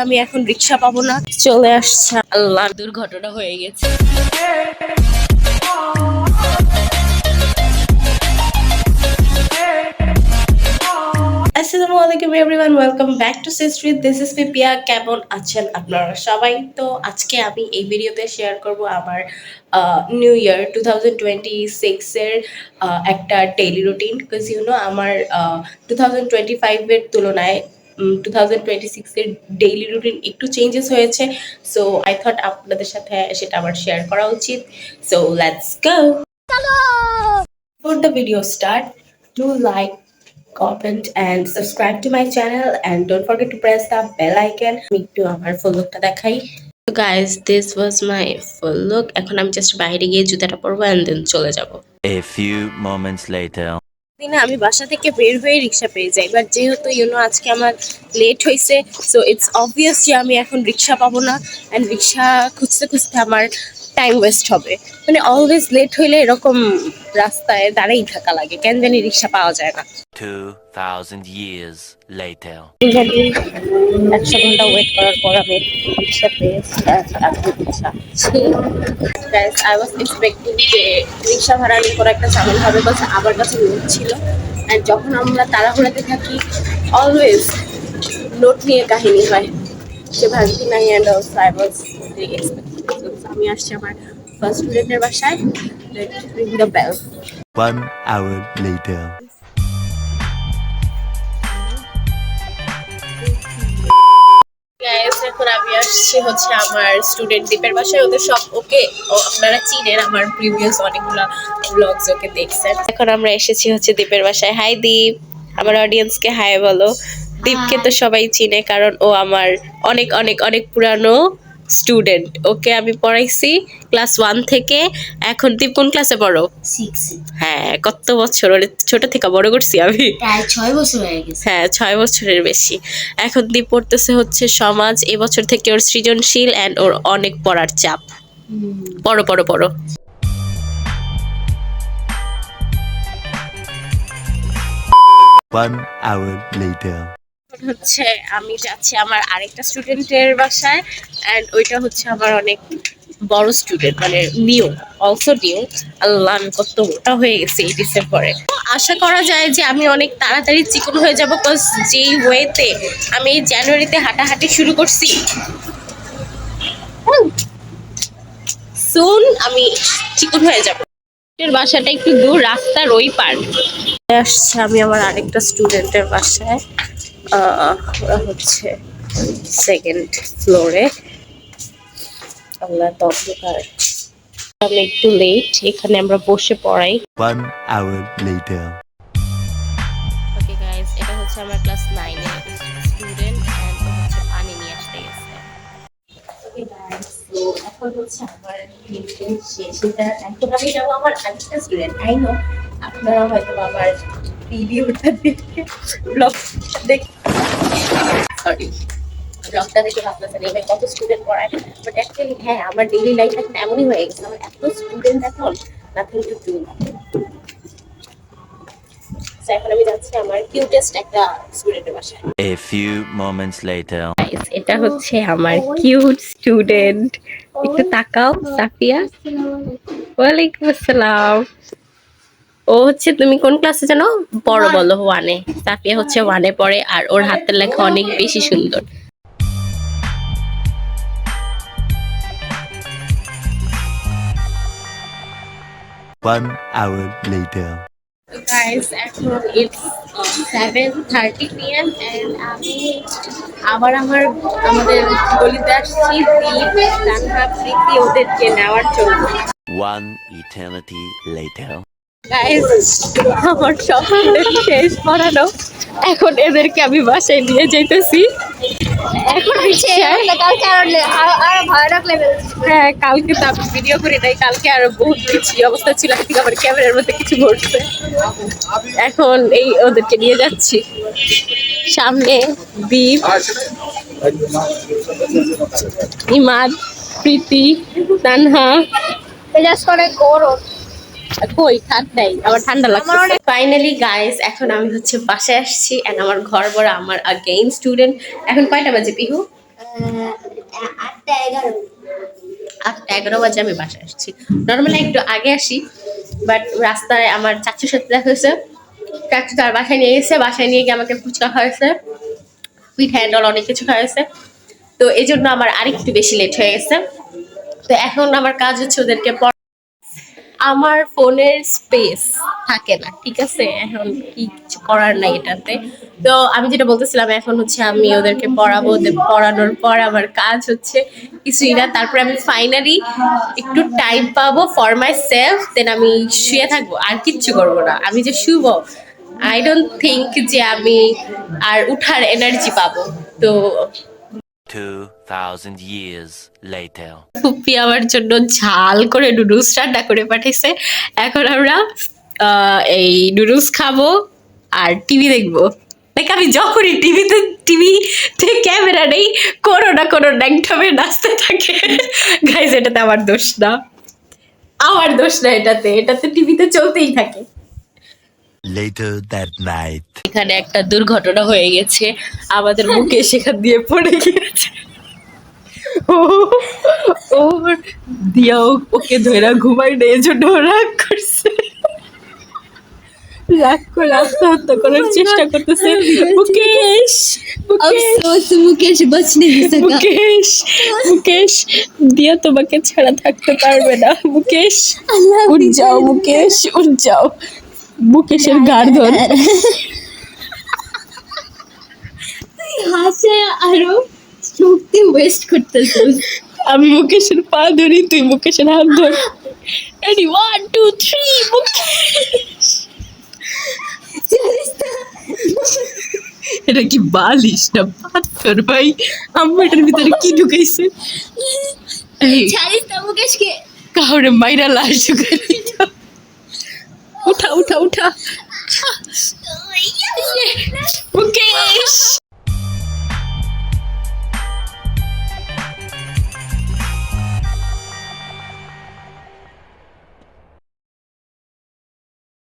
আমি এখন রিক্সা পাবো না, চলে আসছে। আল্লাহ, দুর্ঘটনা হয়ে গেছে। আসসালামু আলাইকুম everyone, welcome back to Sistry. This is Pipiya. কেমন আছেন আপনারা সবাই? তো আজকে আমি এই ভিডিওতে শেয়ার করব আমার নিউ ইয়ার 2026 এর একটা ডেইলি রুটিন। বিকজ আমার 2025 এর তুলনায় 2026 এর ডেইলি রুটিন একটু চেঞ্জেস হয়েছে। সো আই থট আপনাদের সাথে সেটা আমার শেয়ার করা উচিত। So let's go. Before the video start, do like, comment and subscribe to my channel and don't forget to press the bell icon. একটু আমার ফুল লুকটা দেখাই। So guys, this was my full look. এখন আমি just বাইরে গিয়ে জুতাটা পরবো and then চলে যাব। A few moments later. দিনে আমি বাসা থেকে বের হয়ে রিক্সা পেয়ে যাই, বাট যেহেতু আজকে আমার লেট হয়েছে, সো ইটস অবভিয়াস যে আমি এখন রিক্সা পাবো না অ্যান্ড রিক্সা খুঁজতে খুঁজতে আমার টাইম ওয়েস্ট হবে। মানে অলওয়েজ লেট হইলে এরকম রাস্তায় দাঁড়াই থাকা লাগে, কেন জানি রিক্সা পাওয়া যায় না। 2000 years later. 100 ঘন্টা ওয়েট করার পর আমি রিক্সা পেয়েছি। Guys, I was expecting যে রিক্সা ভাড়া নিয়ে কোনো একটা ঝামেলা হবে, বলছে আমার কাছে নোট ছিল। অ্যান্ড যখন আমরা তাড়াহুড়াতে থাকি অলওয়েজ নোট নিয়ে কাহিনী হয়, সে ভাবছি নাই। And also I was very expected. আমি আসছি আমার ফার্স্ট স্টুডেন্টের বাসায়। Let's ring the bell. 1 hour later. Guys, এখন আমি আসছি হচ্ছে আমার স্টুডেন্ট দীপের বাসায়। ওদের সব ওকে, আপনারা চিনেন, আমার প্রিভিয়াস অনেকগুলা ব্লগস ওকে দেখছেন। এখন আমরা এসেছি হচ্ছে দীপের বাসায়। হাই দীপ, আমার অডিয়েন্সকে হাই বলো। দীপকে তো সবাই চিনে কারণ ও আমার অনেক অনেক অনেক পুরানো স্টুডেন্ট। ওকে আমি পড়াইছি ক্লাস 1 থেকে। এখন দীপ কোন ক্লাসে পড়ো? 6। হ্যাঁ, কত বছর ওরে ছোট থেকে বড় করছি আমি। প্রায় 6 বছর হয়ে গেছে। হ্যাঁ, 6 বছরের বেশি। এখন দীপ পড়তেছে হচ্ছে সমাজ। এবছর থেকে ওর সৃজনশীল অ্যান্ড ওর অনেক পড়ার চাপ। পড়ো পড়ো পড়ো। One hour later. হচ্ছে আমি যাচ্ছি আমার আরেকটা স্টুডেন্টের বাসায়, অ্যান্ড ওইটা হচ্ছে আমার অনেক বড় স্টুডেন্ট, মানে নিউ, অলসো নিউ। আল্লাহ, আমি কত মোটা হয়ে গেছি এই ডিসেম্বরে। আশা করা যায় যে আমি অনেক তাড়াতাড়ি চিকন হয়ে যাবো, বিকজ যেই ওয়েতে আমি এই জানুয়ারিতে হাঁটাহাঁটি শুরু করছি, সুন আমি চিকন হয়ে যাবো। বাসাটা একটু দূর, রাস্তার ওই পার। আসছে আমি আমার আরেকটা স্টুডেন্টের বাসায়। ওরা হচ্ছে সেকেন্ড ফ্লোরে। আল্লাহ, তবকার আমি একটু লেট। এখানে আমরা বসে পড়াই। 1 hour later. ওকে গাইস, এটা হচ্ছে আমার ক্লাস 9 এর স্টুডেন্ট এন্ড ও হচ্ছে পানি নিয়ে আসতে গেছে। ওকে গাইস, তো এখন হচ্ছে আমার মিটিং শেষ। এখন আমি যাব আমার আরেকটা স্টুডেন্ট। আই নো আপনারা হয়তো আমার ভিডিওটা দেখে ব্লগটা দেখে ব্লগটা দেখে ভাবতেছেন এবার কত স্টুডেন্ট পড়ায়, বাট অ্যাকচুয়ালি হ্যাঁ, আমার ডেইলি লাইফ এখন এমনই হয়ে গেছে। আমার এত স্টুডেন্ট এখন, নাথিং টু ডু। এখন আমি যাচ্ছি আমার কিউটেস্ট একটা স্টুডেন্টের বাসায়। A few moments later. Guys, এটা হচ্ছে আমার কিউট স্টুডেন্ট। একটু তাকাও, সাফিয়া। ওয়ালাইকুম আসসালাম। ও হচ্ছে, তুমি কোন ক্লাসে জানো? পড়ো বলো। 1 এ। সাফিয়া হচ্ছে 1 এ পড়ে, আর ওর হাতের লেখা অনেক বেশি সুন্দর। One hour later. Guys, এখন it's 7:30 PM and আমি আবার আমাদের গলিতে আসছি দীপ, তানহা, প্রীতি ওদেরকে নেওয়ার জন্য। One eternity later. গাইস, আমার সব শেষ পড়ানো। এখন এদেরকে আমি বাসায় নিয়ে যাইতেছি। এখন কালকে আরো ভয় রাখলে। হ্যাঁ, কালকে তো আমি ভিডিও করি নাই। কালকে আরো বহুত কিছু অবস্থা ছিল, ঠিক আমার ক্যামেরার মধ্যে কিছু ঘটছে। এখন এই ওদেরকে নিয়ে যাচ্ছি। সামনে দীপ, ইমাদ, প্রীতি, তানহা। অনেক গরম। কই ঠান্ডাই, আমার ঠান্ডা লাগছে। ফাইনালি গাইস, এখন আমি হচ্ছে বাসায় আসছি এন্ড আমার ঘর ভরা আমার अगेन স্টুডেন্ট। এখন কয়টা বাজে পিহু? 8:11 বাজে আমি বাসায় আসছি। নর্মালি একটু আগে আসি, বাট রাস্তায় আমার চাচুর সাথে দেখা হয়েছে। চাচু তার বাসায় নিয়ে গেছে, বাসায় নিয়ে গিয়ে আমাকে ফুচকা খাওয়াইছে, পিঠা এন্ড অনেক কিছু খাওয়াইছে। তো এই জন্য আমার আরেকটু বেশি লেট হয়ে গেছে। তো এখন আমার কাজ হচ্ছে ওদেরকে আমার ফোনের স্পেস থাকে না, ঠিক আছে, এখন কি কিছু করার নাই এটাতে। তো আমি যেটা বলতেছিলাম, এখন হচ্ছে আমি ওদেরকে পড়াবো, ওদের পড়ানোর পর আমার কাজ হচ্ছে কিছুই না, তারপরে আমি ফাইনালি একটু টাইম পাবো ফর মাই সেলফ, দেন আমি শুয়ে থাকবো, আর কিচ্ছু করবো না। আমি যে শুবো, আই ডোন্ট থিঙ্ক যে আমি আর উঠার এনার্জি পাবো। তো 2000 years later. ফুপি আমার জন্য ঝাল করে নুডলস রান্না করে পাঠাইছে। এখন আমরা এই নুডলস খাবো আর টিভি দেখবো। দেখ আমি যখনই টিভিতে ক্যামেরা নেই, কোনো না কোনো ন্যাংটামে নাচতে থাকে। গাইজ, এটাতে আমার দোষ না, আমার দোষ না, এটাতে টিভিতে চলতেই থাকে। Later that night. এখানে একটা দুর্ঘটনা হয়ে গেছে, আমাদের মুখে সেখান দিয়ে পড়ে গিয়েছে। ওর দিয়া ওকে ধরে ঘুমাই না, এজন্য ও রাগ করছে, রাগ করে আত্মহত্যা করার চেষ্টা করতেছে। মুকেশ, मुकेश बच नहीं सका। মুকেশ, মুকেশ, দিয়া তোমাকে ছাড়া থাকতে পারবে না। মুকেশ, উঠ যাও, মুকেশ উঠ যাও। মুকেশের গাড় ধর। হাসে আরো শক্তি ওয়েস্ট করতেছে। আমি মুকেশের পা ধরি, তুই মুকেশের হাত ধর। রেডি, 1 2 3, মুকেশ। এটা কি বালিশ না পাথর ভাই? আম্মা এটার ভিতরে কি ঢুকাইছে? এই ছাড়িস না মুকেশকে। কাউরে মাইরা লাশ ঢুকাই দিত। উঠা উঠা উঠা। মুকেশ।